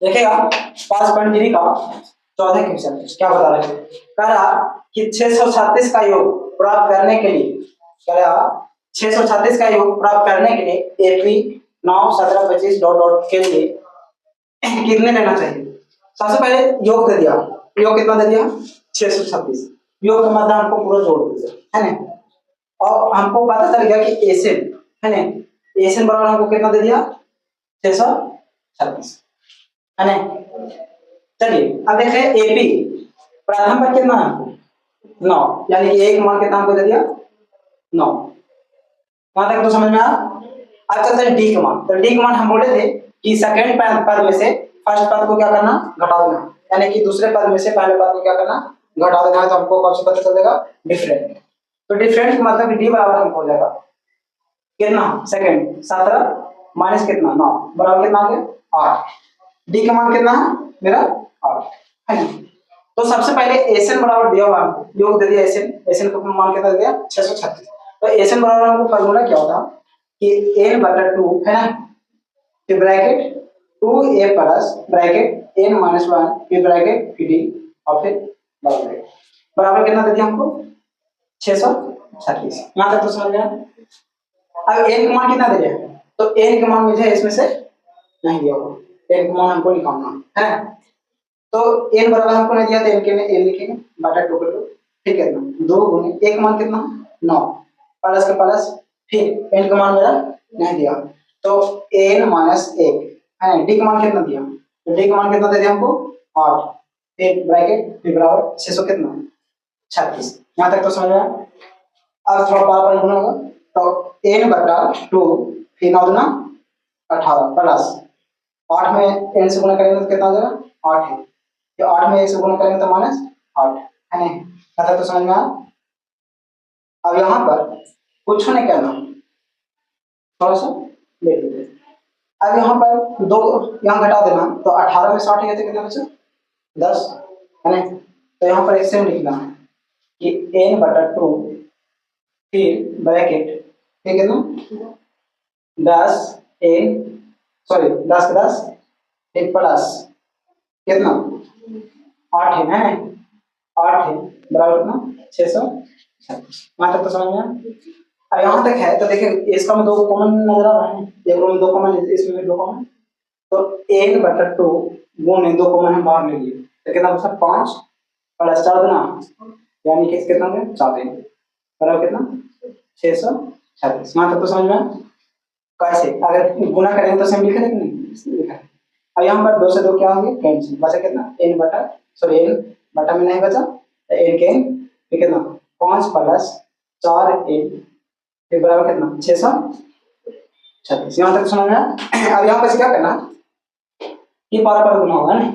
देखिएगा 5.3 का 14 क्वेश्चन क्या बता रहे हैं। कह रहा कि 636 का योग प्राप्त करने के लिए, कह रहा 636 का योग प्राप्त करने के लिए एपी 9 17 25 डॉट डॉट के लिए कितने लेना चाहिए। सबसे पहले योग दे दिया, योग कितना दे दिया 636, योग का मतलब हमको पूरा जोड़ दिया है ना। और हमको पता चल गया कि एसिड है ना, एसिड बराबर हमको कितना दे दिया 636 है ना। चलिए अब देखते हैं एपी प्रथम पर कितना है 9, यानी कि एक मान कितना हमको दे दिया 9। वहां तक तो समझ में आया। अब चलते हैं डी का मान। तो डी का मान हम बोले थे कि सेकंड पद में से फर्स्ट पद को क्या करना घटा देना, यानी कि दूसरे पद में से पहले पद को क्या करना घटा देना है। तो हमको कौन सा पता चल जाएगा डिफरेंट। तो डिफरेंट का मतलब डी बराबर हमको हो जाएगा कितना सेकंड 17 माइनस कितना 9 बराबर कितना आ गया 8। डी का मान कितना है मेरा 8 है ना। तो सबसे पहले एसएन बराबर दिया हुआ हमको, योग दे दिया एसएन, एसएन का मान कितना दिया 636। तो एसएन बराबर हमको फार्मूला क्या होता कि n बटा 2 है ना, फिर bracket 2a plus bracket n minus 1 फिर ब्रैकेट फिर d और फिर बराबर बराबर कितना दे दिया हमको 636। यहां तक तो समझ गया। अब n का मान कितना दे दिया, तो n का मान मुझे इसमें से नहीं दिया होगा, n का मान हमको निकालना है। तो n बराबर हमको नहीं दिया तो n के में n लिखेंगे बटा 2 के 2 ठीक है ना, 2 गुने एक मान कितना 9 प्लस के प्लस फिर n का मान मेरा नहीं दिया तो n माइनस 1 है। डी का मान कितना दिया, तो डी का मान कितना दे दिया हमको 8 फिर ब्रैकेट फिर बराबर 600 कितना 36। यहां तक तो समझ में। अब थोड़ा पावर पर गुना होगा तो n बटा 2 फिर 9 दुना 18 प्लस 8 में n से गुना करेंगे तो कितना हो जाएगा 8 है, तो 8 में 1 से गुना करेंगे तो माइनस 8 है नहीं। यहां तक तो समझ में आया। अब यहाँ पर कुछ नहीं करना, थोड़ा सा देख लीजिए। अब यहाँ पर दो यहाँ घटा देना तो 18 में 60 है तो कितना बचा 10 है ना। तो यहाँ पर एक सेम लिखना है कि n बटा 2 फिर ब्रैकेट फिर कितना 10 n सॉरी 10 के 10 फिर प्लस कितना 8 है ना, 8 है बराबर कितना 636। वहां तक तो समझ में। अब यहाँ तक है तो देखिए इसका में दो कॉमन नजर आ रहा है, एक रो में दो कॉमन इसमें भी दो कॉमन, तो n बटा 2 गुणे दो कॉमन हम बाहर ले लिए तो कितना बचा 5 प्लस 4 देना यानी कि कितना हो गया 4 दिन बराबर कितना 636। यहाँ तक तो समझ में। कैसे अगर गुना करेंगे तो सेम लिखे कि नहीं लिखा। अब यहाँ पर 2 से 2 क्या होंगे कैंसिल, बचा कितना n बटा सॉरी n बटा में नहीं बचा तो n के n फिर कितना 5 प्लस 4 n फिर बराबर कितना 636। यहाँ तक समझ में। अब यहाँ पर क्या करना ये पारा पर गुना होगा ना,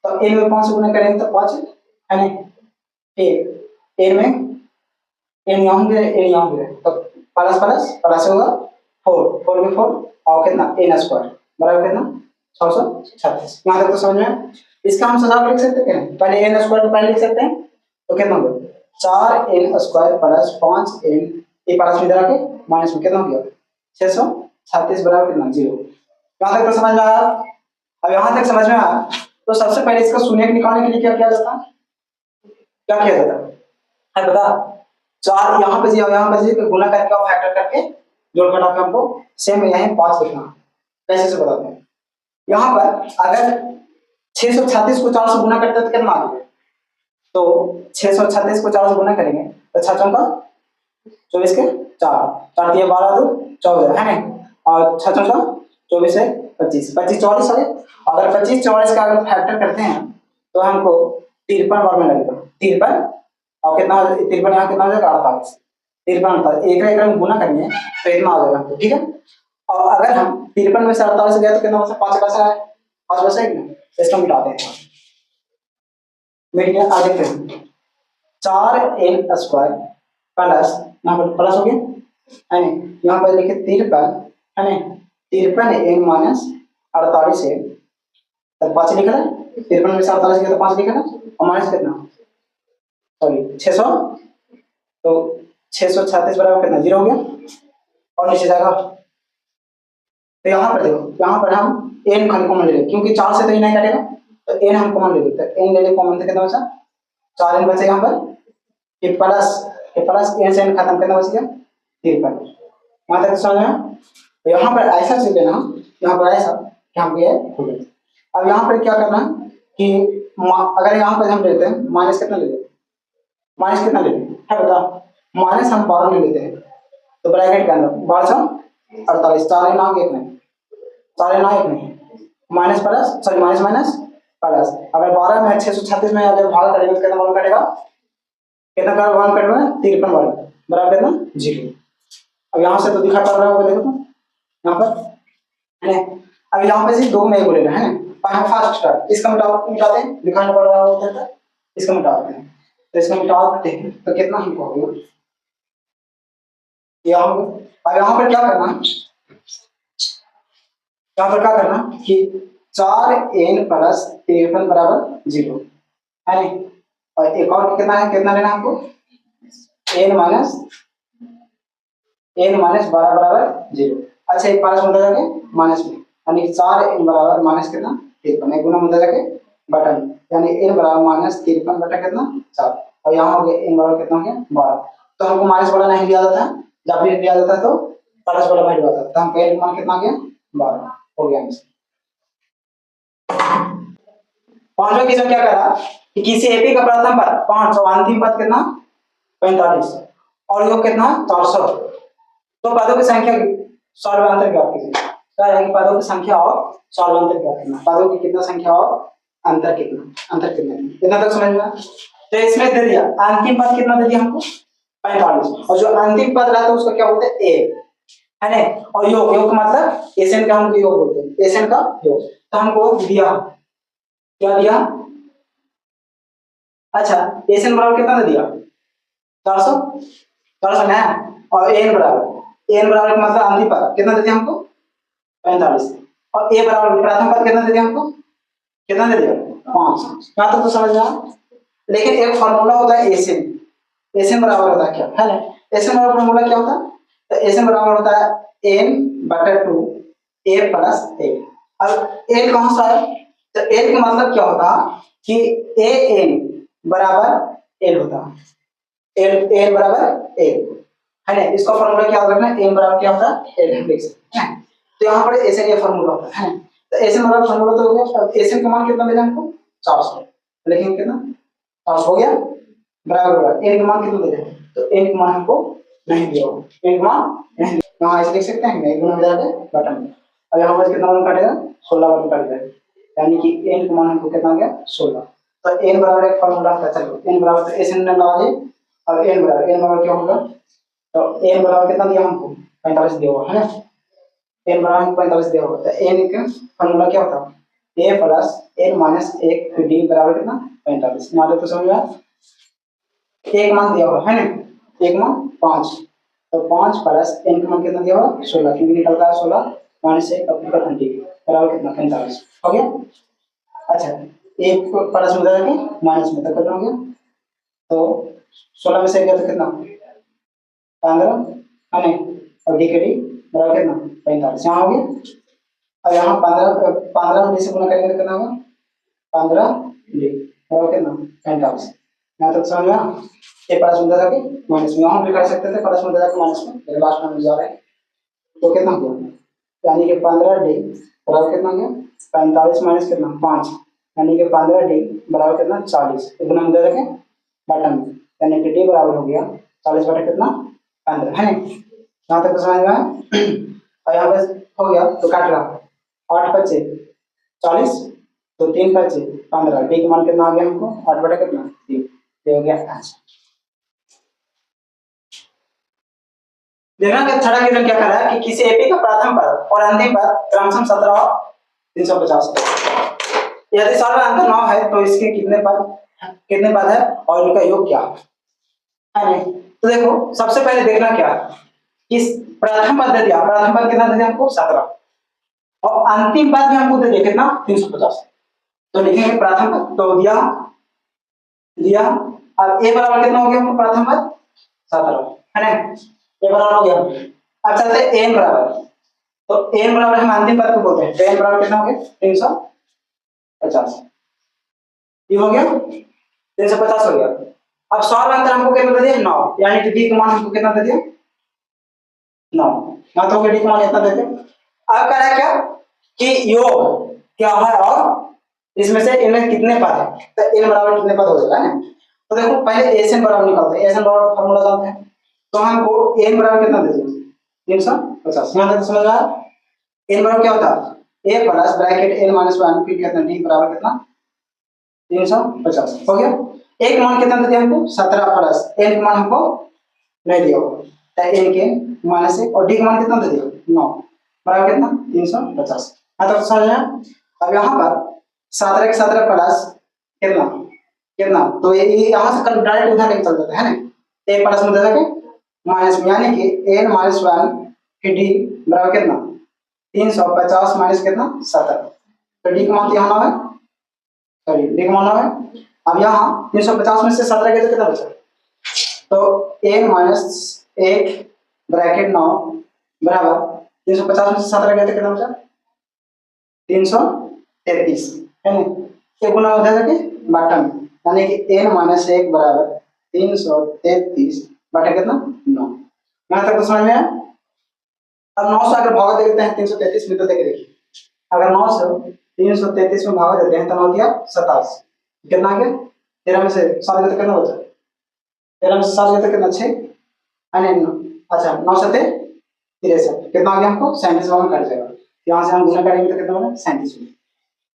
तो n में 5 से गुना करेंगे तो 5 है ना, फिर n में n यहाँ भी n यहाँ भी तो प्लस प्लस प्लस होगा 4 4 में 4 और कितना n स्क्वायर बराबर कितना 636। यहाँ तक तो समझ में। इसका हम सुझाव लिख सकते हैं, पहले n स्क्वायर को पहले लिख सकते हैं तो कितना होगा 4n स्क्वायर प्लस 5n ये प्लस में इधर आके माइनस में कितना हो गया 636 बराबर कितना 0। यहाँ तक तो समझ में आया। अब यहाँ तक समझ में आया तो सबसे पहले इसका शून्य निकालने के लिए क्या किया जाता क्या किया जाता है बता 4 यहाँ पे यहाँ पे गुना करके और फैक्टर करके जोड़ घटा के हमको सेम यही 5 लिखना। कैसे से बताते हैं, यहाँ पर अगर 636 को 4 से गुना करते तो कितना आ गया, तो 636 को 4 से गुना करेंगे तो 6 चौका 24 के 4 4 दिए 12 2 14 है ना, और 6 चौका 24 है 25 25 44 है। अगर 25 44 का अगर फैक्टर करते हैं तो हमको 53 बार में लगेगा 53 और कितना 53 यहाँ कितना हो जाएगा 48 53 एक में गुना करेंगे तो इतना हो जाएगा ठीक है। और अगर हम 53 में से 48 गया तो कितना बचा 5 बचा है 5 बचा है ना, इसको मिटाते हैं मिट गया। आगे देखते हैं 4n स्क्वायर प्लस यहाँ पर प्लस हो गया है ना, यहाँ पर लिखे 53 है ना 53 n माइनस 48 है तो 5 लिखा है 53 में से 48 गया तो 5 लिखा है और माइनस कितना सॉरी 600 तो 636 बराबर कितना 0 हो गया और नीचे जाएगा तो यहाँ पर देखो, यहाँ पर हम n कॉमन ले लेंगे क्योंकि 4 से तो ये नहीं कटेगा, तो n हम कॉमन ले लेते हैं। n ले ले कॉमन, तो कितना बचा 4n बचे यहाँ पर, ये प्लस n से n खत्म, कितना बच गया 53। वहां तक समझ में? तो यहाँ पर ऐसा चीज लेना, यहाँ पर ऐसा कि हम ये हो गया। अब यहाँ पर क्या करना कि अगर यहाँ पर हम लेते हैं माइनस कितना ले लेते हैं, माइनस कितना ले लेते हैं बता, माइनस हम 12 ले लेते हैं, तो ब्रैकेट के अंदर 1248, 4 ना एक नहीं, 4 ना एक नहीं, minus plus sorry minus minus plus. अगर 12 में 636 में अगर भाग करेंगे तो कितना वन कटेगा, कितना का वन कटेगा 53 वन बराबर कितना 0। अब यहाँ से तो दिखा पड़ रहा होगा, देखो तो यहाँ पर है। अब यहाँ पे से 2 में को लेना है ना, हम फास्ट स्टार्ट इसका मिटाते हैं, दिखाना पड़ रहा होता है, इसका मिटाते हैं, तो इसका मिटाते हैं तो कितना हमको होगा यहाँ। अब यहाँ पर क्या करना, यहाँ पर क्या करना कि 4n प्लस 53 बराबर 0 है नहीं, और एक और कितना है, कितना लेना हमको n माइनस 12 बराबर 0। अच्छा एक प्लस होता जाके माइनस में, यानी 4n बराबर माइनस कितना 53, एक गुना होता जाके बटन, यानी n बराबर माइनस 53 बटा कितना 4। और यहाँ हो गया n बराबर कितना हो गया 12। तो हमको माइनस वाला नहीं लिया जाता, जब भी लिया जाता है तो प्लस वाला वैल्यू आता है, तो हम n मान कितना आ गया 12 हो गया। पांचवा क्वेश्चन क्या कह रहा कि किसी एपी का प्रथम पद 5 और अंतिम पद कितना 45 और योग कितना 400, तो पदों की संख्या सॉल्वांतर ज्ञात कीजिए। कह रहा है कि पदों की संख्या और सॉल्वांतर ज्ञात करना, पदों की कितना संख्या और अंतर कितना इतना तक समझ में? तो इसमें दे दिया अंतिम पद कितना दे दिया हमको 45, और जो अंतिम पद रहता है उसका क्या बोलते हैं ए है ना, और योग योग का मतलब एसएन का हम योग बोलते हैं, एसएन का योग। तो हमको दिया क्या दिया, अच्छा एसएन बराबर कितना दिया 400 ना, और एन बराबर मतलब अंतिम पद कितना दे दिया हमको 45, और ए बराबर प्रथम पद कितना दे दिया हमको, कितना दे दिया 5। यहाँ तक तो समझ में। लेकिन एक फार्मूला होता है एसएन, एसएन बराबर होता है क्या है ना, एसएन बराबर फार्मूला क्या होता है, तो एसएन बराबर होता है n बटा 2 a प्लस a। अब n कहाँ से आया, तो n का मतलब क्या होता कि a n बराबर l होता है, l बराबर a है ना, इसका फार्मूला क्या होगा ना, n बराबर क्या होता है l हम लिख सकते हैं। तो यहाँ पर एसएन ये फार्मूला होता है, तो एसएन बराबर फार्मूला तो हो गया। अब एसएन का मान कितना मिला हमको 400, लेकिन कितना 400 हो गया बराबर n का मान कितना मिला, तो n का मान हमको नहीं दिया, n का मान नहीं, यहाँ ऐसे लिख सकते हैं नहीं गुना मिला के बटन में। अब यहाँ पर कितना वन कटेगा 16 वन कट जाएगा, यानी कि n का मान हमको कितना गया 16। तो n बराबर एक फार्मूला होता है, चलो n बराबर तो एसएन लगा दे, और n बराबर क्या होगा, तो n बराबर कितना दिया हमको 45 दिया हुआ है ना, n बराबर हमको 45 दिया हुआ, तो n का फार्मूला क्या होता है a प्लस n माइनस 1 फिर d बराबर कितना 45। यहाँ तक तो समझ में, एक मान दिया हुआ है ना, एक मान 5, तो 5 प्लस n का मान कितना दिया हुआ 16, क्योंकि निकलता है 16 माइनस 1 अपने का 20 बराबर कितना 45 हो गया। अच्छा एक प्लस में जाके माइनस में तक कितना हो गया, तो 16 में से गया तो कितना 15 है ना, और डी के डी बराबर कितना 45 यहाँ हो गया। अब यहाँ 15 में से गुना करेंगे तो कितना होगा 15 डी बराबर कितना 45। यहाँ तक समझ में, ये प्लस में जाके माइनस में, यहाँ भी कर सकते थे प्लस में जाके माइनस में, मेरे लास्ट में जा रहा है, तो कितना हो गया, यानी कि 15 डी बराबर कितना गया 45 माइनस कितना 5, यानी कि 15 डी बराबर कितना 40, इतना में जाके बटन में, यानी कि डी बराबर हो गया 40 बटा कितना 15 है ना। यहाँ तक तो समझ में आया। और यहाँ पे हो गया तो काट रहा 8 बचे 40, तो 3 बचे 15, डी का मान कितना आ गया हमको 8 बटा कितना 3, ये हो गया आंसर। देखना कि छठा क्वेश्चन क्या कर रहा है कि किसी एपी का प्रथम पद और अंतिम पद क्रमशः 17 और 350 यदि सॉल्वांतर 9 है तो इसके कितने पद है और इनका योग क्या है नहीं। तो देखो सबसे पहले देखना क्या इस प्रथम पद दे दिया, प्रथम पद कितना दे दिया हमको 17, और अंतिम पद भी हमको दे दिया कितना 350, तो लिखेंगे प्रथम पद तो दिया। अब ए बराबर कितना हो गया हमको प्रथम पद 17 है ना, ए बराबर हो गया। अब चलते एन बराबर, तो n बराबर हम अंतिम पद को बोलते हैं, तो n बराबर कितना हो गया 350, ये हो गया 350 हो गया। अब सॉल्व अंतर हमको कितना दे दिया 9, यानी कि d का मान हमको कितना दे दिया 9, ना तो डी का मान इतना दे दिया। अब कह रहा है क्या कि योग क्या है और इसमें से इनमें कितने पद है, तो n बराबर कितने पद हो जाएगा ना। तो देखो पहले एसएन बराबर निकालते हैं, एसएन बराबर फार्मूला जानते हैं, तो हमको n बराबर कितना दे दिया 350, यहां तक समझ आया। n बराबर क्या होता है a plus bracket n minus 1 फिर कितना d बराबर कितना 350 हो गया। एक मान कितना दे दिया हमको 17 प्लस n का मान हमको नहीं दिया होगा, तो n के माइनस 1 और d का मान कितना दे दिया 9 बराबर कितना 350, हाँ तो समझ आया। अब यहाँ पर 17 के 17 प्लस कितना कितना, तो ये यहाँ से कल डायरेक्ट उधर लेके चल जाता है ना, a प्लस में दे देंगे माइनस में, यानी कि n माइनस 1 फिर d बराबर कितना 350 माइनस कितना 17, तो d का मान यहाँ ना है, सॉरी d का मान ना है। अब यहाँ 350 में से 17 गए तो कितना बचा, तो n माइनस 1 ब्रैकेट 9 बराबर 350 में से 17 गए तो कितना बचा 333 है ना, ये गुना हो जाएगा कि बाटा में, यानी कि n माइनस 1 बराबर 333 बाटा कितना 9, यहाँ तक तो समझ में आया। अब 9 से अगर भाग देते हैं 333 में, तो देखिए अगर 9 से 333 में भाग देते हैं तो 9 दिया 27, कितना आ गया 13 में से 7 गए तो कितना बचा, 13 में से 7 गए तो कितना 6 है ना, अच्छा 9 से 63 कितना आ गया हमको 37 वाला कट जाएगा, यहाँ से हम गुना करेंगे तो कितना होगा 37 में,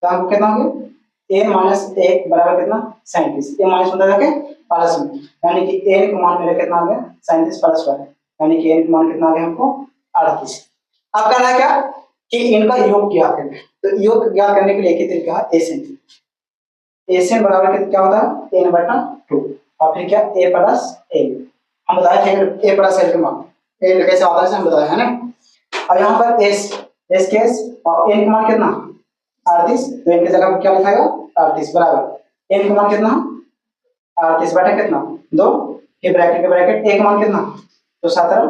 तो हमको कितना हो गया n माइनस 1 बराबर कितना 37, ये माइनस होता जाके प्लस में, यानी कि n का मान मेरा कितना आ गया 37 प्लस 1, यानी कि n का मान कितना आ गया हमको 38। अब कहना है क्या कि इनका योग ज्ञात करना है, तो योग ज्ञात करने के लिए एक ही तरीका है एसएन, एसएन बराबर क्या होता है n बटा 2 और फिर क्या a प्लस l, हम बताए थे a प्लस l के मान l कैसे आता है हम बताया है ना। अब यहाँ पर s केस और n का मान कितना 38, तो इनकी जगह पर क्या लिखाएगा 38 बराबर n का मान कितना 38 बटा कितना 2, ये ब्रैकेट के ब्रैकेट a का मान कितना तो 17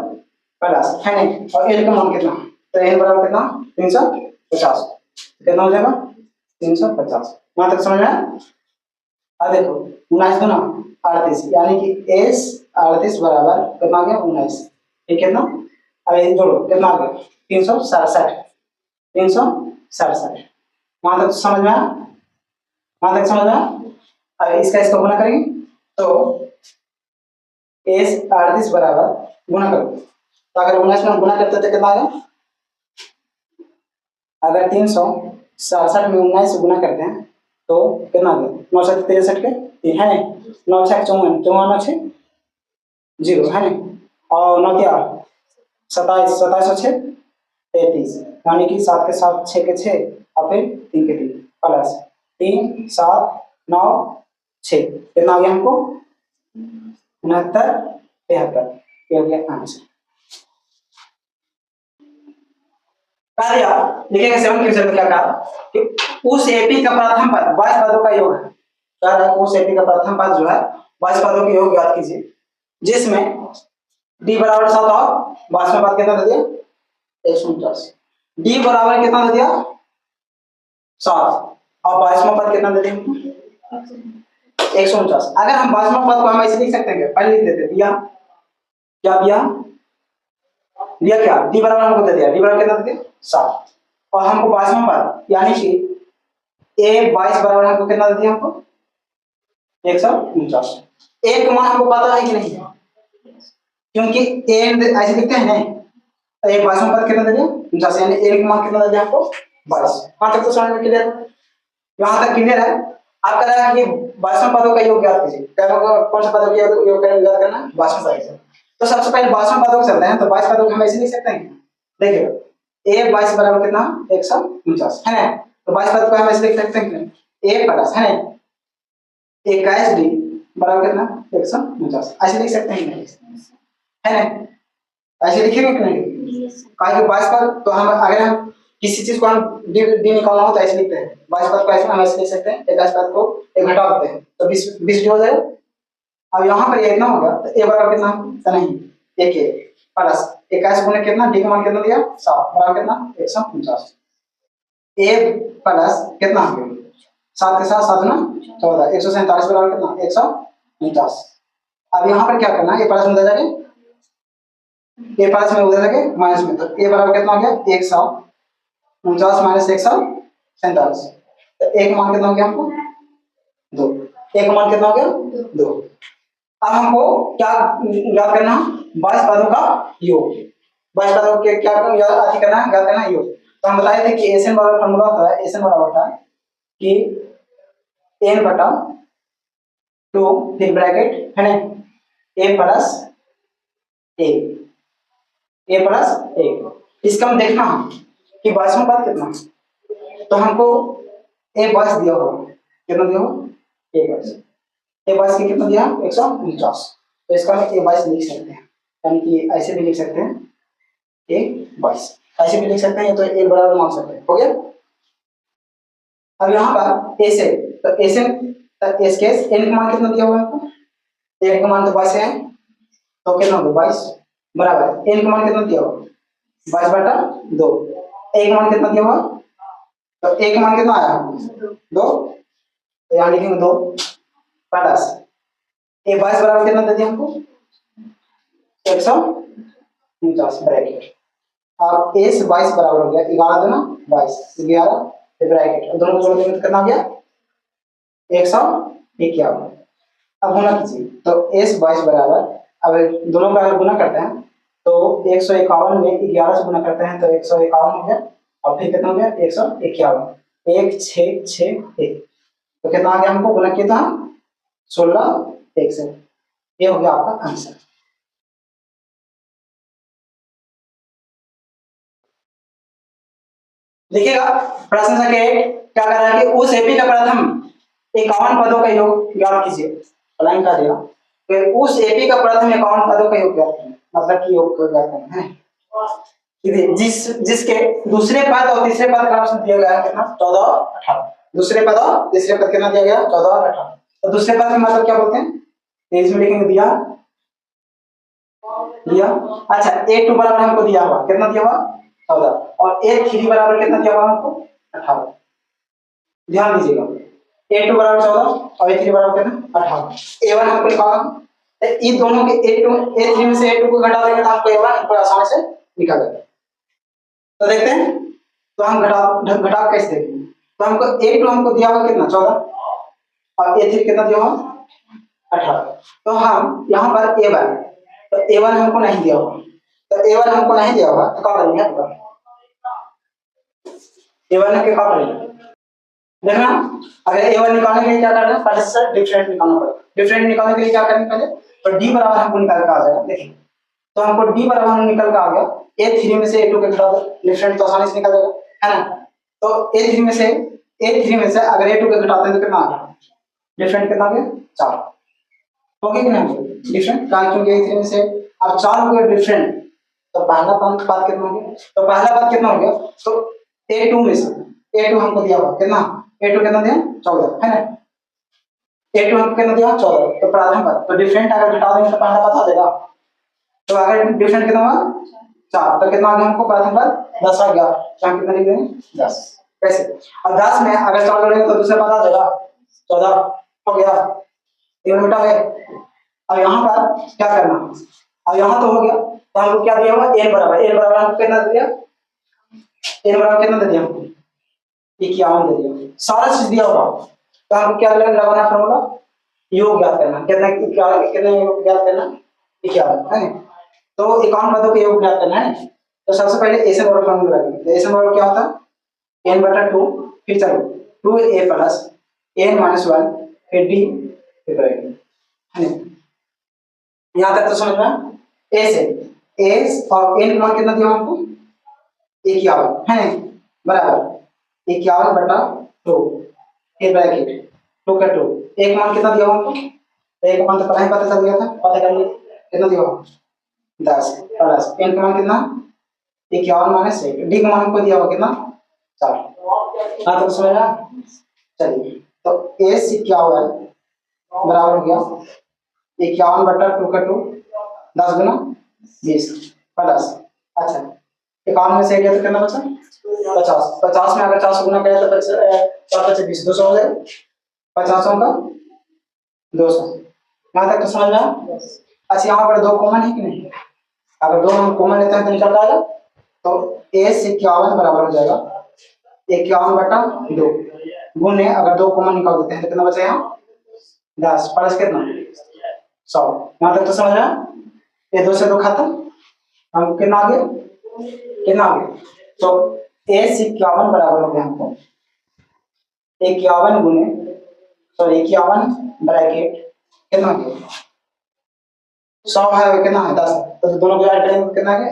प्लस है नहीं, और l का मान कितना, तो n बराबर कितना 350, कितना हो जाएगा 350, वहां तक समझ में आया। अब देखो 19 गुना 38, यानी कि s 38 बराबर कितना आ गया 19, ये कितना, अब ये जोड़ो कितना आ गया 367, 367, वहां तक समझ में आया, वहां तक समझ में आया। अब इसका गुना करेंगे तो s 38 बराबर गुना करो, तो अगर 19 में गुना करते तो कितना आएगा, अगर 367 में 19 से गुना करते हैं तो कितना आ गया 9 से 63 के 3 है 9 6 54 54 6 0 है ना, और 9 क्या 27 27 6 33, यानी कि 7 के 7 6 के 6 और फिर 3 के 3 प्लस 3 7 9 6, कितना आ गया हमको 69 73, ये हो गया आंसर। कहा दिया लिखेगा 7 क्वेश्चन में क्या कहा कि उस एपी का प्रथम पद 22 पदों का योग है, कह रहा है उस एपी का प्रथम पद जो है 22 पदों के योग ज्ञात कीजिए, जिसमें d बराबर 7 और 22वां पद कितना दे दिया 149, d बराबर कितना दे दिया 7 और 22वां पद कितना दे दिया 149। अगर हम 22वां पद को हम ऐसे लिख सकते हैं, पहले लिख देते दिया क्या दिया क्या d बराबर हमको दे दिया, d बराबर कितना दे दिया 7 और हमको 22वां पद यानी कि a 22 बराबर हमको कितना दे दिया हमको 149, a का मान हमको पता है कि नहीं, क्योंकि a ऐसे लिखते हैं नहीं, तो a 22वां पद कितना दे दिया 49, यानी a का मान कितना दे दिया हमको 22, वहां तक तो समझ में क्लियर, यहां तक क्लियर है। आप कह रहा है कि 22वां पदों का योग ज्ञात कीजिए, कौन सा पदों का योग ज्ञात करना है 22वां पद, तो सबसे पहले 22वां पदों को चलते हैं, तो 22 पदों को हम ऐसे लिख सकते हैं, देखिए a 22 बराबर कितना 149 है ना, तो 22 पद को हम ऐसे लिख सकते हैं a प्लस है ना 21 d बराबर कितना 149, ऐसे लिख सकते हैं है ना, ऐसे लिखेंगे कि नहीं, कहा कि 22 पद, तो हम अगर हम किसी चीज को हम डी निकालना हो तो ऐसे लिखते हैं 22 पद को ऐसे हम ऐसे लिख सकते हैं, 21 पद को एक घटा देते हैं तो 20 डी हो जाएगा। अब यहाँ पर ये इतना होगा तो a बराबर कितना तो नहीं 1 प्लस 21 गुने कितना, डी का मान कितना दिया 7 बराबर कितना 149। ए प्लस कितना आ गया 7 के साथ 7 ना 14, 147 बराबर कितना 149। अब यहाँ पर क्या करना है, ए प्लस में उधर जाके ए प्लस में उधर जाके माइनस में, तो ए बराबर कितना हो गया 149 माइनस 147, तो एक मान कितना हो गया हमको 2, एक मान कितना हो गया 2। अब हमको क्या याद करना, 22 पदों का योग, 22 पदों के क्या याद करना है, याद करना है योग। तो हम बताए थे कि एसएन बराबर फॉर्मूला होता है, एसएन बराबर होता है कि एन बटा 2 फिर ब्रैकेट है ना ए प्लस ए, ए प्लस ए। इसका हम देखना है कि 22वां पद कितना, तो हमको ए 22 दिया होगा, कितना दिया होगा ए 22, ए 22 की कितना दिया 149, तो इसका हम ए 22 लिख सकते हैं, यानी कि ऐसे भी लिख सकते हैं ए 22, ऐसे भी लिख सकते हैं, तो ए बराबर मान सकते हैं, हो गया। अब यहाँ पर ए से, तो ए से एस के एन का मान कितना दिया हुआ है आपको, एन का मान तो 22 है, तो कितना होगा 22 बराबर एन का मान कितना दिया हुआ 22 बटा 2, ए का मान कितना दिया हुआ, तो ए का मान कितना आया 2, तो यहाँ लिखेंगे 2 प्लस ए 22 बराबर कितना दे दिया हमको 149 ब्रैकेट, अब ए से 22 बराबर हो गया 11 दूना 22, 11 ब्रैकेट, दोनों को जोड़ देंगे तो कितना हो गया 151। अब गुना कीजिए, तो ए से 22 बराबर, अब दोनों का अगर गुना करते हैं तो 151 में 11 से गुना करते हैं तो 151 हो गया, और फिर कितना हो गया 151, 1 6 6 1, तो कितना आ गया हमको गुना किया था 16 1 से, ये हो गया आपका आंसर। देखिएगा प्रश्न संख्या 1 क्या कर रहा है कि उस एपी का प्रथम 51 पदों का योग ज्ञात कीजिए, लाइन का दिया फिर उस एपी का प्रथम 51 पदों का योग ज्ञात करना, मतलब कि योग ज्ञात करना है, जिसके दूसरे पद और तीसरे पद का ऑप्शन दिया गया है कितना 14 और 18, दूसरे पद और तीसरे पद कितना दिया गया 14 और 18, तो दूसरे पद का मतलब क्या बोलते हैं, इसमें लिखेंगे दिया दिया, अच्छा a2 बराबर हमको दिया हुआ कितना दिया हुआ 14, और a3 बराबर कितना दिया हुआ हमको 18, ध्यान दीजिएगा a2 बराबर 14 और a3 बराबर कितना 18, a1 हमको निकालना, तो इन दोनों के a2 a3 में से a2 को घटा देंगे तो आपको a1 हमको आसानी से निकाल देगा, तो देखते हैं, तो हम घटा कैसे देखेंगे, तो हमको a2 हमको दिया हुआ कितना 14 और a3 कितना दिया हुआ 18, तो हम यहाँ पर a1, तो a1 हमको नहीं दिया हुआ, तो a1 हमको नहीं दिया हुआ तो क्या करेंगे a1 के क्या करेंगे देखना, अगर a1 निकालने के लिए क्या करना है, पहले से डिफरेंट निकालना पड़ेगा, डिफरेंट निकालने के लिए क्या करेंगे पहले, तो d बराबर हमको निकाल के आ जाएगा, देखिए तो हमको d बराबर निकल के आ गया, a3 में से a2 के घटा दो, डिफरेंट तो आसानी से निकल जाएगा है ना, तो a3 में से अगर a2 के घटाते हैं तो कितना आ गया, डिफरेंट कितना आ गया 4, हो गया कि नहीं डिफरेंट, क्योंकि a3 में से अब 4 हो गया डिफरेंट, तो पहला पद कितना हो गया, तो पहला पद कितना हो गया, तो a2 में से a2 हमको दिया हुआ कितना, a2 कितना दिया 14 है ना, a2 हमको कितना दिया 14, तो प्रथम पद, तो डिफरेंट अगर घटा देंगे तो पहला पद आ जाएगा, तो अगर डिफरेंट कितना हुआ 4, तो कितना आ गया हमको प्रथम पद 10 आ गया, तो हम कितना लिख देंगे 10, कैसे, अब 10 में अगर 4 जोड़ेंगे तो दूसरा पद आ जाएगा 14, हो गया 3 मिटा है। अब यहाँ पर क्या करना, अब यहाँ तो हो गया, तो हमको क्या दिया हुआ n बराबर हमको कितना दे दिया, n बराबर कितना दे दिया हमको 51 दे दिया, सारा चीज दिया हुआ, तो हमको क्या लगाना फॉर्मूला, योग ज्ञात करना, कितना योग ज्ञात करना 51 है, तो 51 पदों के योग ज्ञात करना है, तो सबसे पहले एसएन बराबर फॉर्मूला लगाएंगे, तो एसएन बराबर क्या होता है n बटा 2, फिर चलो 2a प्लस n माइनस 1 फिर d फिर करेंगे है, यहाँ तक तो समझ में, ए से ए और n मान कितना दिया हमको 51 है बराबर 51 बटा 2 फिर ब्रैकेट 2 का 2, एक मान कितना दिया हमको, एक मान तो पहले ही पता चल गया था, पता कर लिए कितना दिया 10 प्लस n का मान कितना 51 माइनस 1, d का मान हमको दिया हुआ कितना 4, हाँ तो समझ रहा, चलिए तो a 51 बराबर हो गया 51 बटा 2 का 2 10 गुना 20 प्लस अच्छा 51 में से गया तो कितना बचा 50, 50 में अगर 4 से गुना करें तो 4 20 200 हो जाएगा, 50 का 200। यहाँ तक तो समझ में आया। अच्छा यहाँ पर 2 कॉमन है कि नहीं, अगर 2 हम कॉमन लेते हैं तो निकल आएगा, तो A51 बराबर हो जाएगा 51/2 गुने अगर 2 कॉमन निकाल देते हैं तो कितना बचेगा 10 प्लस कितना 100। यहाँ तक तो समझ में, ये 2 से 2 खत्म, हमको कितना आ गया कितना आ गया, तो A51 बराबर हो गया हमको 51 गुने सॉरी 51 ब्रैकेट कितना आ गया 100 है कितना है 10, तो दोनों को ऐड करेंगे कितना आ गया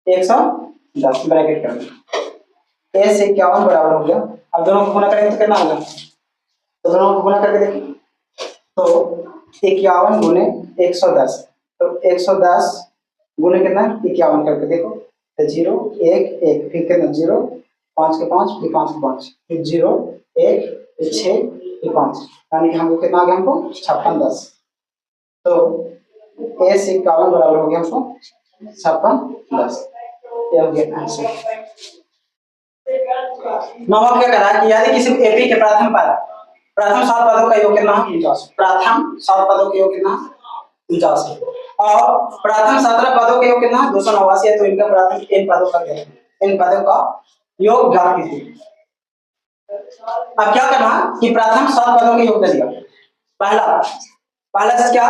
110 ब्रैकेट कर A51 बराबर हो गया। अब दोनों को गुना करेंगे तो कितना होगा, तो दोनों को गुना करके देखिए, तो 51 गुने 110, तो 110 गुने कितना 51 करके देखो, तो 0 1 1 फिर कितना 0 5 के 5 फिर 5 के 5 फिर 0 1 फिर 6 फिर 5, यानी कि हमको कितना आ गया हमको 56 10, तो A51 बराबर हो गया हमको 56 10, ये हो गया आंसर। नवा क्या कह रहा है कि यदि किसी एपी के प्रथम 7 पदों का योग कितना है 49, प्रथम 7 पदों का योग कितना 49 है और प्रथम 17 पदों का योग कितना 289 है, तो इनका प्रथम इन पदों का योग ज्ञात कीजिए। अब क्या करना कि प्रथम 7 पदों का योग दे दिया, पहला चीज क्या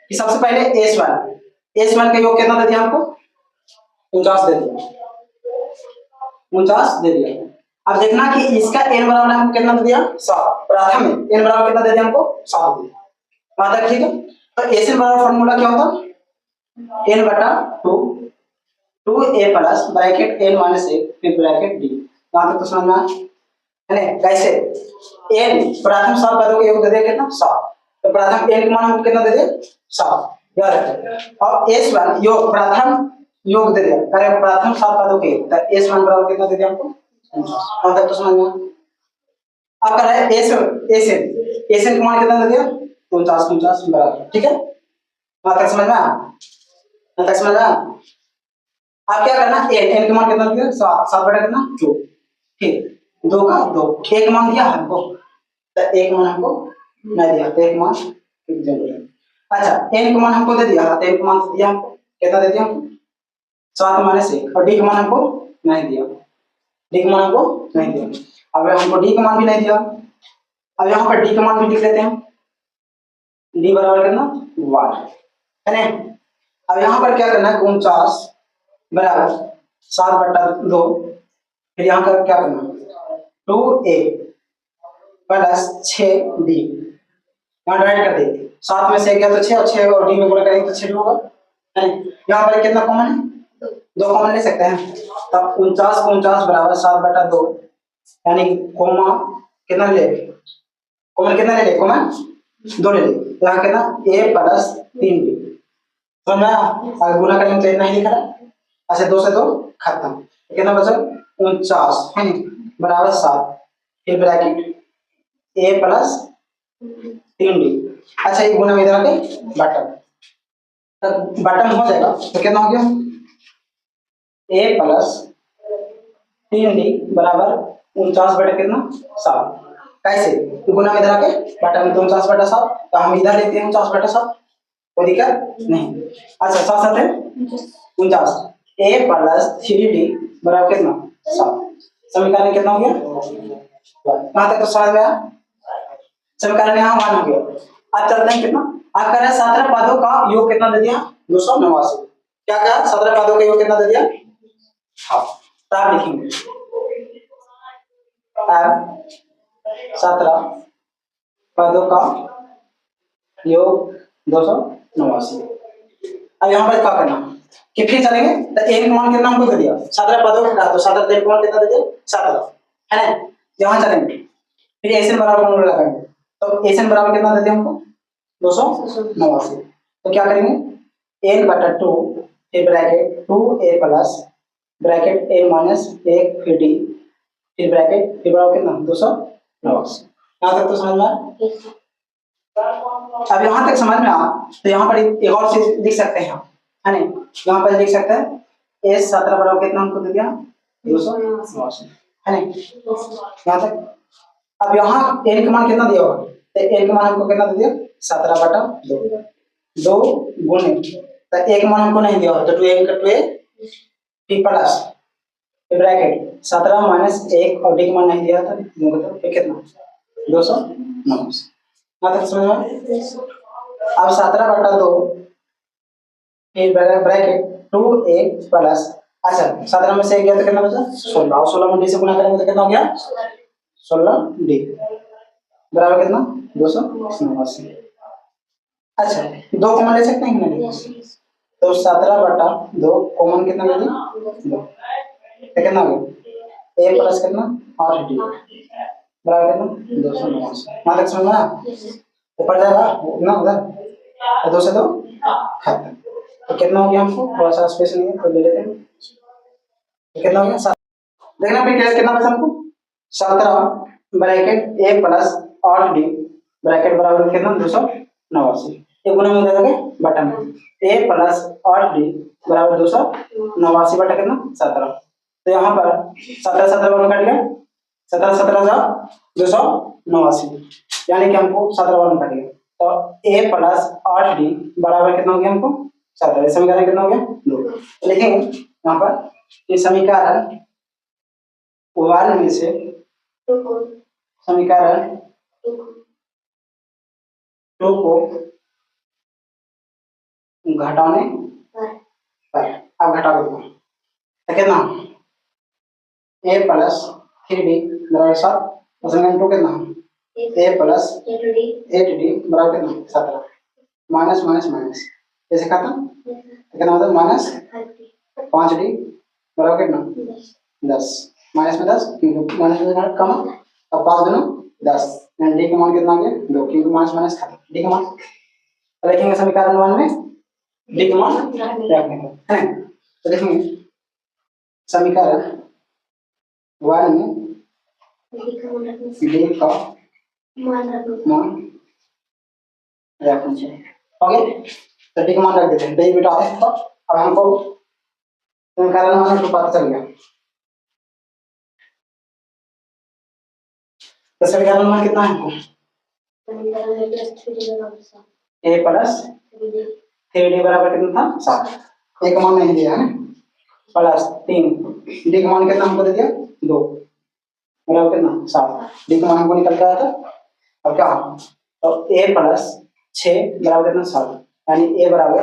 कि सबसे पहले S1 का योग कितना दे दिया हमको 49 दे दिया, 49 दे दिया। अब देखना कि इसका n बराबर हमको कितना दे दिया 7, प्रथम में n बराबर कितना दे दिया हमको 7 दे दिया, वहां तक ठीक है। तो Sn बराबर फार्मूला क्या होता n/2 2a plus bracket n - 1 फिर ब्रैकेट d, वहां तक तो समझ में आया है ना। कैसे n प्रथम 7 पदों का योग दे दिया कितना 7, तो प्रथम n का मान हमको कितना दे दिया 7 याद रखें, और S1 योग प्रथम योग दे दिया करें प्रथम 7 पदों के, तो S1 बराबर कितना दे दिया हमको 49, तक तो समझ में। अब कर रहा है एसएन का मान कितना दे दिया 49 बराबर, ठीक है वहां तक समझ में वहां तक समझ में। अब क्या करना एन का मान कितना दिया 7 बटा कितना 2, ठीक 2 का 2 एक मान दिया हमको, तो एक मान हमको नहीं दिया, तो एक मान अच्छा एन का मान हमको दे दिया, तो एन का मान दिया हमको कितना दे दिया हमको 7 - 1, और डी का मान हमको नहीं दिया, डी का मान हमको नहीं दिया। अब हमको डी का मान भी नहीं दिया, अब यहाँ पर डी का मान भी लिख लेते हैं, डी बराबर कितना 1 है ना। अब यहाँ पर क्या करना है 49 बराबर 7/2, फिर यहाँ पर क्या करना 2a प्लस 6d, यहाँ डिवाइड कर देंगे 7 में से गया तो 6 और 6 और डी में गुणा करेंगे तो 6 होगा है। यहाँ पर कितना कॉमन है 2 कॉमन ले सकते हैं, तब 49 बराबर 7/2, यानी कॉमा कितना ले कॉमन कितना ले कॉमन 2 ले, यहाँ कितना a प्लस 3b, समझ में आगे गुणा करेंगे तो इतना ही लिखा है। अच्छा 2 से 2 खत्म, कितना बचा 49 है बराबर 7 फिर ब्रैकेट a प्लस 3d, अच्छा ये गुणा में इधर आके बटन, तब बटन हो जाएगा तो कितना हो गया a प्लस 3d बराबर 49 बटे कितना 7, कैसे गुना में इधर आके बटा में 49/7, तो हम इधर लेते हैं 49/7, कोई दिक्कत नहीं। अच्छा 7 है 49, a प्लस 3d बराबर कितना 7, समीकरण कितना हो गया वहां तक तो समझ में आया, समीकरण यहाँ 1 हो गया। अब चलते हैं कितना अब कर रहे 17 पदों का योग कितना दे दिया 289, क्या कहा 17 पदों का योग कितना दे दिया, हाँ तो आप लिखेंगे अब 17 पदों का योग 289। अब यहाँ पर क्या करना कि फिर चलेंगे तो एक मान कितना हमको दे दिया 17 पदों का, तो 17 एक मान कितना दे दिया 17 है ना। यहाँ चलेंगे फिर एसएन बराबर फॉर्मूला लगाएंगे, तो एसएन बराबर कितना दे दिया हमको 289, तो क्या करेंगे n/2 फिर bracket 2a plus bracket a minus 1 फिर d फिर ब्रैकेट फिर बराबर कितना 289, यहाँ तक तो समझ में आया। अब यहाँ तक समझ में आ तो यहाँ पर एक और चीज लिख सकते हैं, है नहीं, यहाँ पर लिख सकते हैं एस 17 बराबर कितना हमको दे दिया 289 है नहीं यहाँ तक। अब यहाँ एन का मान कितना दिया होगा, तो एन का मान हमको कितना दे दिया 17/2 2 गुणे तो एक मान हमको नहीं दिया तो 2 का 2 फिर प्लस ब्रैकेट 17 माइनस 1 और डी का मान नहीं दिया था तो फिर कितना 289 मतलब समझ में। अब 17/2 फिर ब्रैकेट 2a प्लस अच्छा 17 में से 1 गया तो कितना बचा 16 और 16 में डी से गुणा करेंगे तो कितना हो गया 16d बराबर कितना 289। अच्छा 2 कॉमन ले सकते हैं कि नहीं, तो 17/2 कॉमन कितना ले लें 2 तो कितना हो गया a प्लस कितना 8d बराबर कितना 289। वहां तक समझ में आया, ऊपर जाएगा ना उधर 2 से 2 खत्म। तो कितना हो गया हमको थोड़ा सा स्पेस नहीं है तो ले लेते हैं तो कितना हो गया 7 देखना फिर क्या कितना बचा हमको 17 bracket a plus 8d bracket बराबर कितना 289 ये गुना में दे दोगे बटा में a प्लस 8d बराबर 289 बटा कितना 17 तो यहाँ पर 17 17 वन कट गया 17 17 जा 289 यानी कि हमको 17 वन कट गया तो a प्लस 8d बराबर कितना हो गया हमको 17 समीकरण कितना हो गया 2 लेकिन यहाँ पर ये समीकरण 1 में से समीकरण 2 को घटाने पर अब घटा देते हैं तो कितना a प्लस 3d बराबर 7 और समीकरण 2 कितना a प्लस 8d बराबर कितना 17 माइनस माइनस माइनस ऐसे खत्म कितना होता है माइनस 5d बराबर कितना 10 माइनस में 10 क्योंकि माइनस में कम अब 5 दूना 10 डी का मान कितना आ गया 2 क्योंकि माइनस माइनस खत्म डी का मान तो लिखेंगे समीकरण 1 में डी का मान रखने को है तो लिखेंगे समीकरण 1 में डी का मान रखना चाहिए ओके तो डी का मान रख देते हैं तो ये बेटा आते हैं तो अब हमको समीकरण 1 को पता चल गया तो समीकरण मान कितना है हमको a प्लस 3d बराबर कितना था 7 a का मान नहीं दिया है प्लस 3 d का मान कितना हमको दे दिया 2 बराबर कितना 7 d का मान हमको निकल के आया था अब क्या तो a प्लस 6 बराबर कितना 7 यानी a बराबर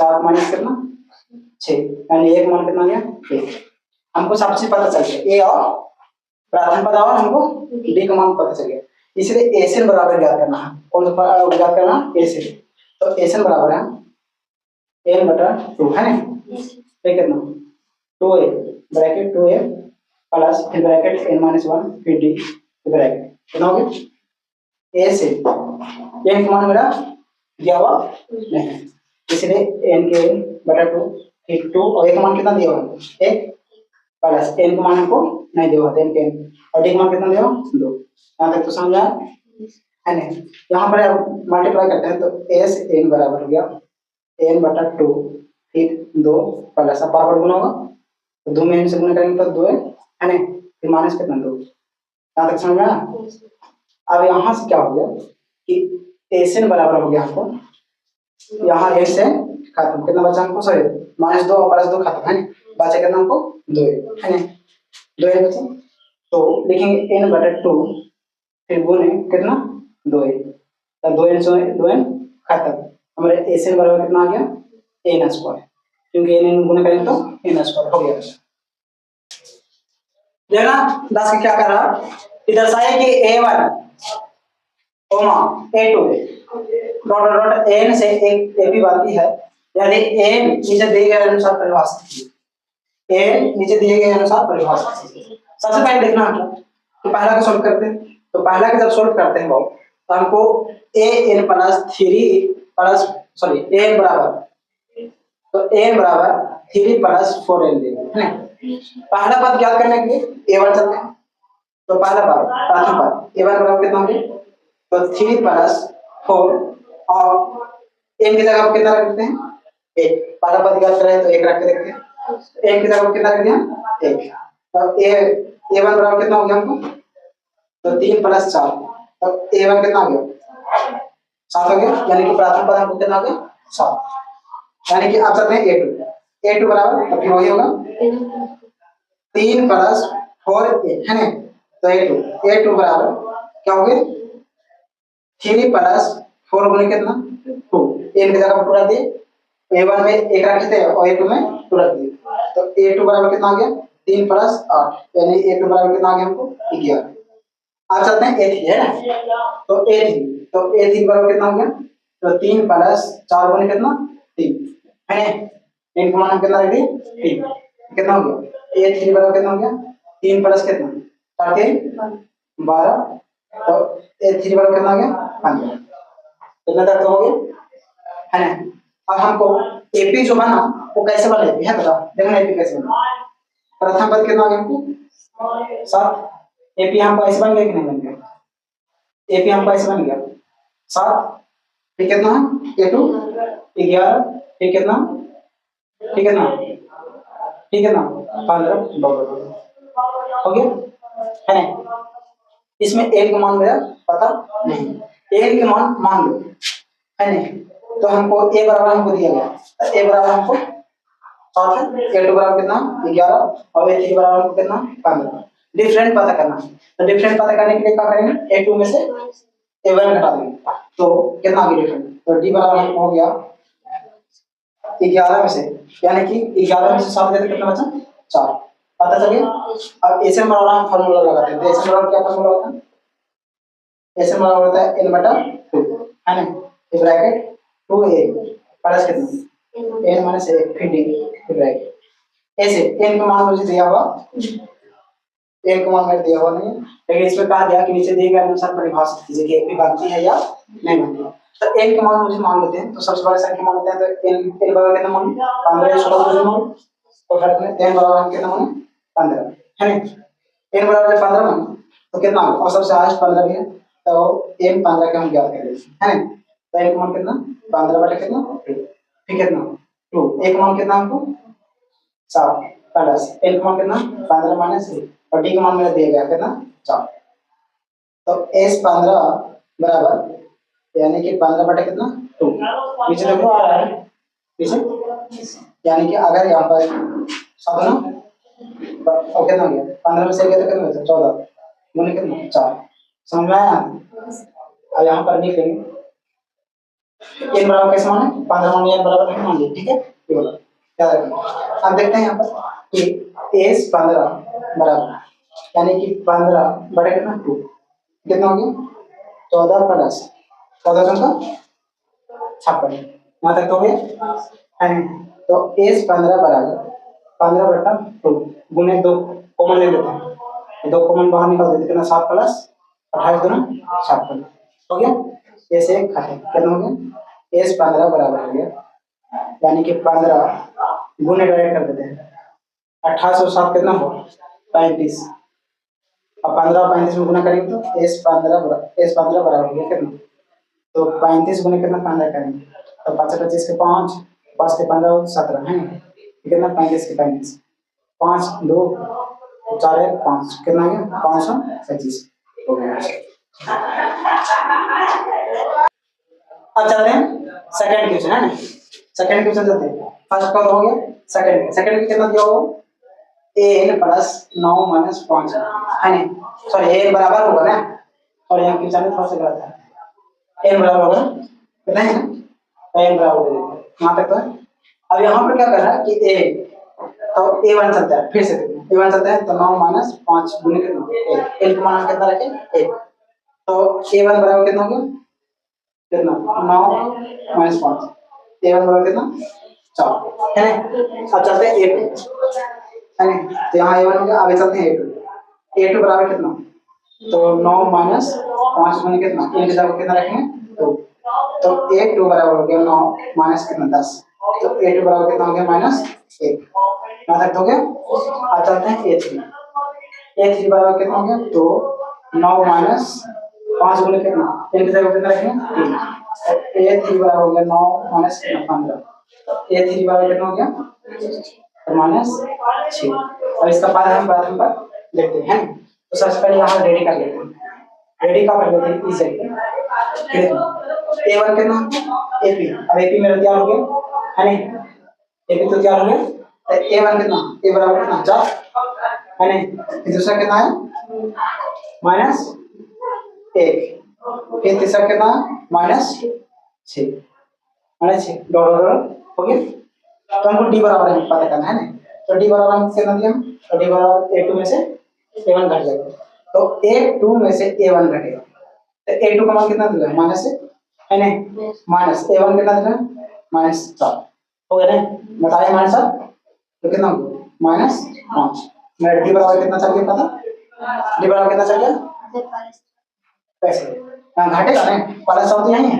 7 माइनस कितना 6 यानी a का मान कितना गया 1 हमको सब चीज पता चल गया a और प्राथमिक पद और हमको डी का मान पता चल गया इसलिए एसन बराबर ज्ञात करना है कौन सा ज्ञात करना एसन तो एसन बराबर है n/2 है ना ये कितना 2a ब्रैकेट 2a प्लस फिर ब्रैकेट n-1 फिर d ब्रैकेट कितना हो गया a से n का मान मेरा दिया हुआ नहीं इसलिए n के n/2 फिर 2 और a का मान कितना दिया हुआ 1 प्लस n का मान हमको नहीं दिया हुआ 10 और डी का मान कितना दिया 2 यहाँ तक तो समझ आया है नहीं यहाँ पर अब मल्टीप्लाई करते हैं तो s n बराबर हो गया n/2 फिर 2 प्लस अब पावर गुना होगा तो 2 में n से गुना करेंगे तो 2 है नहीं फिर माइनस कितना 2 यहाँ तक समझ में आया। अब यहाँ से क्या हो गया कि एन बराबर हो गया हमको यहाँ n से खत्म कितना बचा हमको सॉरी -2 और +2 खत्म है बचा कितना हमको 2 है नहीं 2 बचा तो लिखेंगे n/2 फिर गुने कितना 2 तो 2n से 2n खत्म हमारे एन बराबर कितना आ गया n² क्योंकि n गुना करेंगे तो n² हो गया। देखना 10 का क्या कर रहा इधर दर्शाए कि a1 coma a2 dot dot n से एक ab बनती है यानी a नीचे दिए गए अनुसार परिभाषित a नीचे दिए गए अनुसार परिभाषित सबसे पहले देखना है तो पहला को सॉल्व करते हैं तो पहला का जब सॉल्व करते हैं वो तो हमको an plus 3 plus sorry an बराबर तो an बराबर 3 प्लस 4n देगा है ना पहला पद ज्ञात करने के लिए a1 चलते हैं तो पहला पद प्रथम पद a1 बराबर कितना होगा तो 3 प्लस 4 और n की जगह कितना रख देते हैं एक पहला पद याद करें तो एक रख के देखते हैं। एक की जगह कितना रख दिया एक। तो ए वन बराबर कितना हो गया हमको तो 3 + 4 तो ए वन कितना हो गया 7 हो गया यानी कि प्रथम पद हमको कितना हो गया 7 यानी कि आप चलते हैं ए टू बराबर अब फिर वही होगा 3 + 4 है ना तो ए टू बराबर क्या हो गया 3 + 4 गुने कितना 2 एक की जगह 2 रख दिए ए1 में एक रखे थे और ए2 में 2 रख दिए तो ए2 बराबर कितना आ गया 3 + 8 यानी ए2 बराबर कितना आ गया हमको 11। अब चलते हैं ए3 है ना तो ए3 बराबर कितना हो गया तो 3 + 4 गुने कितना 3 है ना 3 का मान हम कितना रख दिए 3 कितना हो गया ए3 बराबर कितना हो गया 3 + कितना 4 12 तो ए3 बराबर कितना हो गया 15 कितना तक हो गया है ना। अब हमको एपी जो बना वो कैसे बने है बता देखना एपी कैसे बना प्रथम पद कितना आ गया हमको 7 एपी हमको ऐसे बन गया कि नहीं बन गया एपी हमको ऐसे बन गया 7 फिर कितना ए2 11 फिर कितना ठीक है ना 15 हो गया है ना। इसमें एन का मान मेरा पता नहीं एन के मान मान लो है नहीं तो हमको ए बराबर हमको दिया गया ए बराबर हमको 7 है ए2 बराबर कितना 11 और ए3 बराबर हमको कितना 15 डिफरेंट पता करना तो डिफरेंट पता करने के लिए क्या करेंगे ए2 में से ए1 घटा देंगे तो कितना आ गया डिफरेंट तो डी बराबर हमको हो गया 11 में से यानी कि 11 में से 7 देते कितना बचा 4 पता चल गया। अब एसएम बराबर हम फार्मूला लगाते हैं तो एसएम बराबर क्या फार्मूला होता है एसएम बराबर होता है n/2 है ना ये ब्रैकेट 2a प्लस कितना n - 1 फिर d ब्रैकेट ऐसे n का मान मुझे दिया हुआ n का मान मुझे दिया हुआ नहीं लेकिन इसमें कहा गया कि नीचे दिए गए अनुसार परिभाषित कीजिए कि एपी बनती है या नहीं बनती है तो n का मान मुझे मान लेते हैं तो सबसे बड़ी संख्या मान लेते हैं तो n बराबर कितना मान 15 16 मान तो फिर अपने n बराबर हम कितना मान 15 है ना n बराबर 15 मान तो कितना और सबसे हाईएस्ट 15 भी है तो n 15 के हम ज्ञात कर लेते हैं है ना तो n का मान कितना 15 कितना ठीक कितना 2 एक मान कितना हमको 7 प्लस n का मान कितना 15 - 1 और d का मान मेरा दिया गया कितना 4 तो s15 बराबर यानी कि 15 कितना 2 नीचे देखो आ रहा है पीछे यानी कि अगर यहाँ पर 7 ना और कितना हो गया 15 में से गया तो कितना बचा 14 गुने कितना 4 समझ में आया अब यहाँ पर लिखेंगे n बराबर कैसे मान 15 मान n बराबर नहीं मान लिया ठीक है ये बोला याद रखना। अब देखते हैं यहाँ पर कि s15 बराबर यानी कि 15 बटे कितना 2 कितना हो गया 14 प्लस 14 का 56 यहाँ तक तो हो गया तो s15 बराबर 15/2 गुने 2 कॉमन ले लेते हैं 2 कॉमन बाहर निकाल देते कितना 7 + 28 दूना 56 हो गया ऐसे खाते कितना हो गया s15 बराबर हो गया यानी कि 15 गुने डायरेक्ट कर देते हैं 28 और 7 कितना हुआ 35 अब 15 और 35 में गुना करेंगे तो s15 बराबर हो गया कितना तो 35 गुने कितना 15 करेंगे तो 5 25 के 5 5 के 15 17 है ना कितना 35 के 35 5 2 4 1 5 कितना आ गया 525 हो गया। अब चलते हैं सेकंड क्वेश्चन है ना सेकंड क्वेश्चन चलते हैं फर्स्ट का हो गया सेकंड कितना दिया होगा n + 9 - 5 है ना सॉरी n बराबर होगा ना और यहाँ क्वेश्चन में थोड़ा सा गलत है n बराबर होगा कितना है ना तो n बराबर दे देंगे यहाँ तक तो है। अब यहाँ पर क्या कर रहा है कि a तो a1 चलता है फिर से a1 चलता है तो 9 - 5 गुने कितना l का मान कितना रखें 1 तो a1 बराबर कितना हो गया कितना 9 - 5 a1 बराबर कितना 4 है ना। अब चलते हैं a2 है ना तो यहाँ a1 हो गया आगे चलते हैं a2 बराबर कितना तो 9 - 5 गुने कितना a की जगह कितना रखेंगे 2 तो a2 बराबर हो गया 9 माइनस कितना 10 तो a2 बराबर कितना हो गया -1 यहाँ तक हो गया। अब चलते हैं a3 बराबर कितना हो गया तो 9 - 5 गुने कितना n की जगह कितना रखेंगे 3 a3 बराबर हो गया 9 - 15 ए 3 बराबर कितना हो गया तो -6। अब इसका पद हम प्रथम पद देखते हैं तो सबसे पहले यहाँ रेडी कर लेते हैं, रेडी का कर लेते हैं ई से a1 कितना ap, अब ap मेरा तैयार हो गया है नहीं, ap तो तैयार हो गया तो a1 कितना a बराबर कितना 4 है नहीं, फिर दूसरा कितना है -1, फिर तीसरा कितना -6 -6 हो गया। तो हमको डी बराबर है पता करना है ना, तो डी बराबर हम कितना दिया, तो डी बराबर a2 में से a1 घट जाएगा, तो a2 में से a1 घटेगा तो a2 का मान कितना दिया -6 है नहीं, माइनस a1 कितना दिया -4 हो गया ना, बताइए -7 तो कितना होगा -5। मेरा डी बराबर कितना चल गया पता, डी बराबर कितना चल गया पैसे यहाँ घटेगा ना, पहला शब्द यही है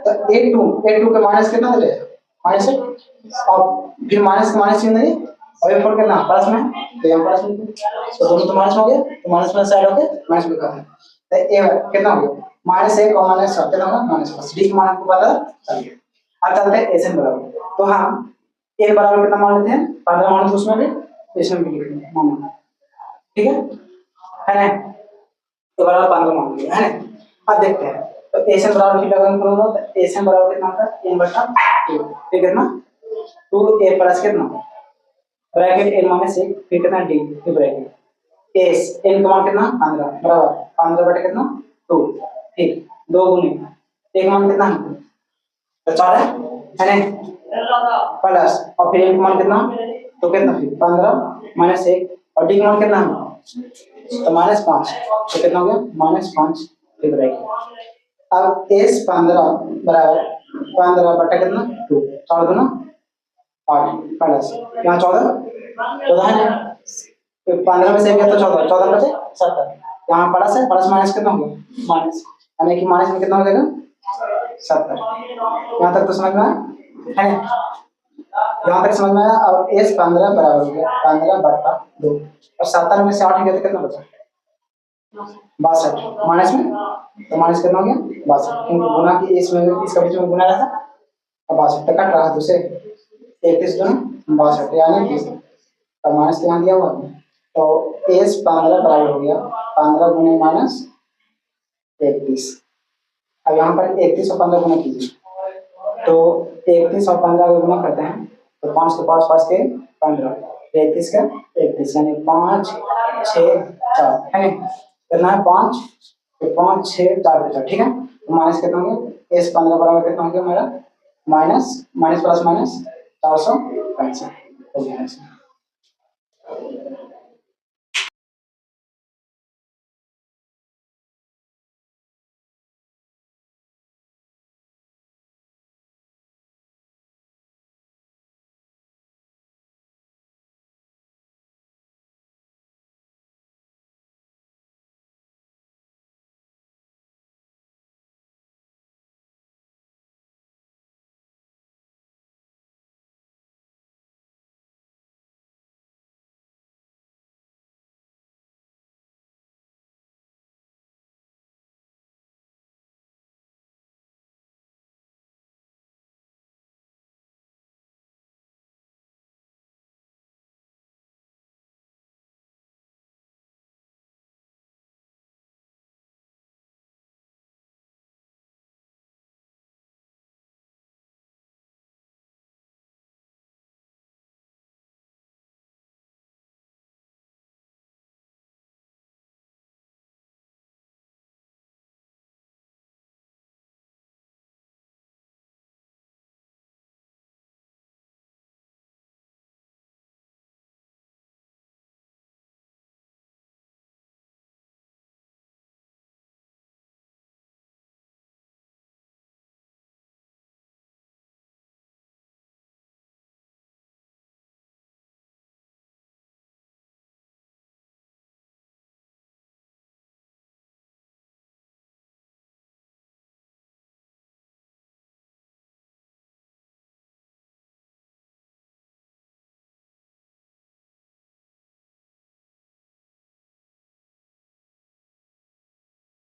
तो a2 के माइनस कितना दे -6 और फिर माइनस का माइनस नहीं और ये फोड़ करना प्लस में तो यहाँ प्लस में तो दोनों तो माइनस हो गया तो माइनस में साइड होके माइनस में करते हैं तो ये कितना हो गया -1 और -7 कितना होगा -5, डी का मान को पता चल गया। अब चलते हैं एसएन बराबर, तो हम एन बराबर कितना मान लेते हैं 15 मान, उसमें भी एसएन भी लिख लेते हैं ठीक है ना, तो बराबर 15 मान लिया है ना। अब देखते हैं तो एसएन बराबर की लगन करूंगा तो एसएन बराबर कितना होता है n/2 ठीक है ना, 2a प्लस कितना ब्रैकेट n -1 फिर कितना d फिर ब्रैकेट एस n का मान कितना 15 बराबर 15 बटे कितना 2 ठीक 2 गुने एक मान कितना तो 4 है ना प्लस और फिर n का मान कितना तो कितना फिर 15 -1 और d का मान कितना तो -5 तो कितना हो गया -5 फिर ब्रैकेट। अब s 15 बराबर 15 बटा कितना 2 4 दूना 8 प्लस यहाँ 14 है ना, तो 15 में से गया तो 14 बचे 70, यहाँ प्लस है प्लस माइनस कितना हो गया माइनस, यानी कि माइनस में कितना हो जाएगा 70। यहाँ तक तो समझ में आया है, यहाँ तक समझ में आया। अब s 15 बराबर हो गया 15 बटा 2 और 70 में से 8 गया तो कितना बचा 62 माइनस में तो माइनस कितना हो गया 62 क्योंकि गुना की इसमें इसका बीच में गुना रहा था अब 62 तक कट रहा दूसरे 31 दूना 62 यानी 20 अब माइनस यहाँ दिया हुआ तो s 15 बराबर हो गया 15 गुने -31। अब यहाँ पर 31 और 15 गुना कीजिए तो 31 और 15 का गुना करते हैं तो 5 के पास 5 के 15 31 का 31 यानी 5 6 4 है ना, कितना है 5 तो 5 6 4 बचा ठीक है, तो माइनस कितना हो गया s 15 बराबर कितना हो गया मेरा माइनस प्लस माइनस 465 हो गया।